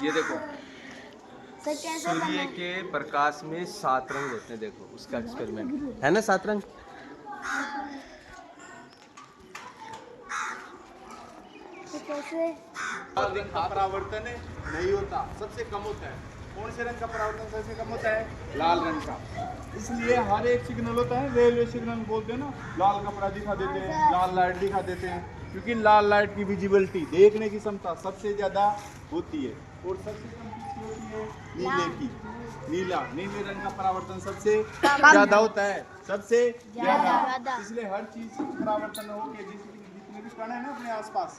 ये देखो, सूर्य के प्रकाश में 7 रंग होते हैं। देखो उसका एक्सपेरिमेंट है ना, 7 रंग। कैसे रंग का परावर्तन नहीं होता, सबसे कम होता है। कौन से रंग का परावर्तन सबसे कम होता है? लाल रंग का। इसलिए हर एक सिग्नल होता है, रेलवे सिग्नल बोलते हैं ना, लाल कपड़ा दिखा देते हैं, लाल लाइट दिखा देते हैं, क्योंकि लाल लाइट की विजिबिलिटी, देखने की क्षमता सबसे ज्यादा होती है। और सबसे कम किसकी होती है? नीले की। नीले रंग का परावर्तन सबसे ज्यादा होता है, सबसे ज्यादा। इसलिए हर चीज परावर्तन हो के जितने भी कण है ना अपने आसपास,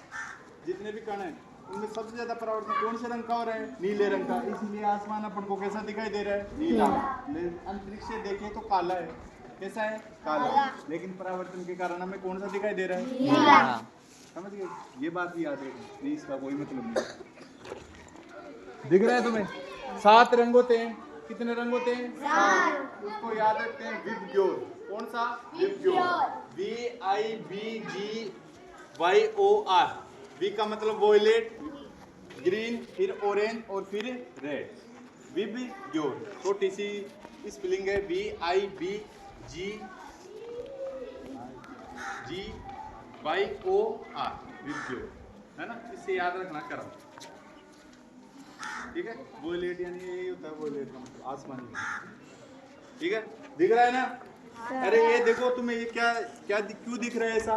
जितने भी कण हैं उनमें सबसे ज्यादा परावर्तन कौन से रंग का हो रहा है? नीले रंग का। इसीलिए आसमान अपन को कैसा दिखाई दे रहा है? नीला। अंतरिक्ष से देखें तो काला है। कैसा है? काला। लेकिन परावर्तन के कारण हमें कौन सा दिखाई दे रहा है? नीला। समझ गए? ये बात भी याद रखो, नहीं इसका कोई मतलब नहीं। दिख रहा है तुम्हें? 7 रंग होते हैं। कितने रंग होते हैं? 7। उसको याद रखते हैं विबग्योर। कौन सा? विबग्योर। VIBGYOR। वी का मतलब वॉयलेट, ग्रीन, फिर ऑरेंज और फिर रेड। विबग्योर। छोटी सी स्पेलिंग है, VIBGYOR। विबग्योर है ना, इससे याद रखना करो। ठीक है? वॉयलेट यानी यही होता है, वॉयलेट का मतलब आसमानी। ठीक है? दिख रहा है ना? अरे ये देखो, तुम्हें ये क्या क्या क्यों दिख रहा है ऐसा?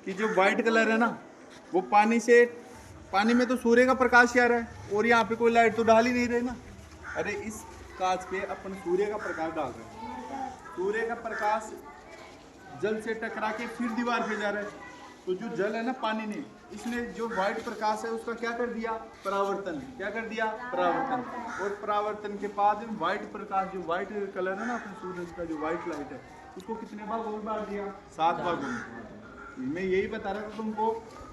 कि जो व्हाइट कलर है ना, वो पानी में तो सूर्य का प्रकाश आ रहा है, और यहाँ पे कोई लाइट तो डाल ही नहीं रहे ना। अरे इस कांच पे अपन सूर्य का प्रकाश डाल रहे हैं। सूर्य का प्रकाश जल से टकरा के फिर दीवार पे जा रहा है, तो जो जल है ना, पानी ने, इसने जो व्हाइट प्रकाश है उसका क्या कर दिया? परावर्तन। क्या कर दिया? परावर्तन। और परावर्तन के बाद व्हाइट प्रकाश, जो व्हाइट कलर है ना अपने सूर्य का, जो व्हाइट लाइट है, उसको कितने भागों में बांट दिया? 7 भागों में। मैं यही बता रहा था तुमको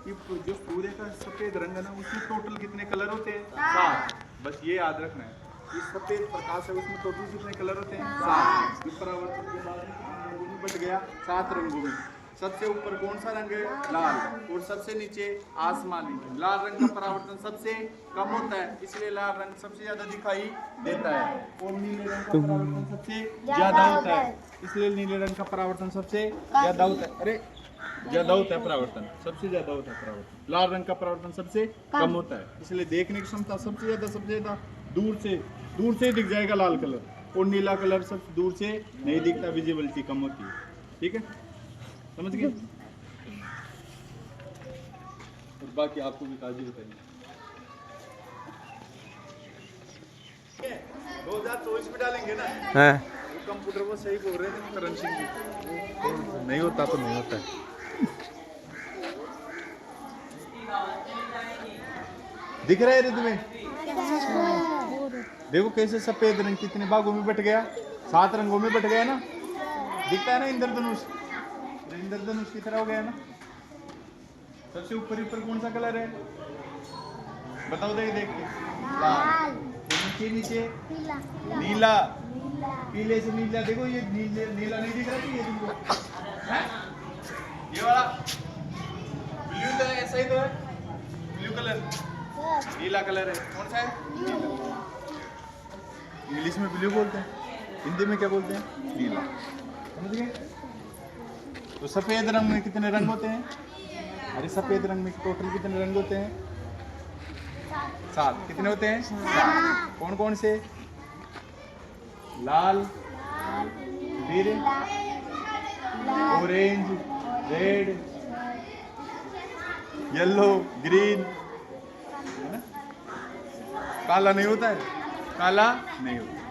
कि जो सूर्य का सफेद रंग है ना, उसमें टोटल कितने कलर होते हैं? 7। बस ये याद रखना है कि सफेद प्रकाश है उसमें टोटल कितने कलर होते हैं? 7। परावर्तन के बाद बट गया 7 रंगों में। सबसे ऊपर कौन सा रंग है? लाल। और सबसे नीचे आसमानी। लाल रंग का परावर्तन सबसे कम होता है, इसलिए लाल रंग सबसे ज्यादा दिखाई देता है। और नीले रंग का परावर्तन सबसे ज्यादा होता है, इसलिए नीले रंग का परावर्तन सबसे ज्यादा होता है। अरे ज्यादा होता है परावर्तन, सबसे ज्यादा होता है परावर्तन। लाल रंग का परावर्तन सबसे कम होता है, इसलिए देखने की क्षमता सबसे ज्यादा दूर से ही दिख जाएगा लाल कलर, और नीला कलर सब दूर से नहीं दिखता, विजिबिलिटी कम होती है। ठीक है? समझ गए? और बाकी आपको भी काजी बताइए। 2024 में डालेंगे ना, वो कंप्यूटर वो सही बोल रहे थे करण सिंह जी, नहीं होता तो नहीं होता है। दिख रहा है रे तुम्हें? देखो कैसे सफेद रंग कितने भागों में बट गया? 7 रंगों में बट गया ना। दिखता है ना इंद्रधनुष? इंद्रधनुष की तरह हो गया ना। सबसे ऊपर कौन सा कलर है? बताओ, देख के। लाल। नीचे नीला। पीले से नीला। देखो ये नीला नहीं दिख रहा ये तुमको? ये वाला ब्लू तो ऐसा ही तो है, ब्लू कलर। नीला कलर है, कौन सा है? इंग्लिश में ब्लू बोलते हैं, हिंदी में क्या बोलते हैं? नीला। समझ गए? तो सफेद रंग में कितने रंग होते हैं? अरे सफेद रंग में टोटल कितने रंग होते हैं? 7। कितने होते हैं? 7। कौन कौन से? लाल, फिर ऑरेंज, रेड, येलो, ग्रीन। काला नहीं होता है? काला नहीं होता।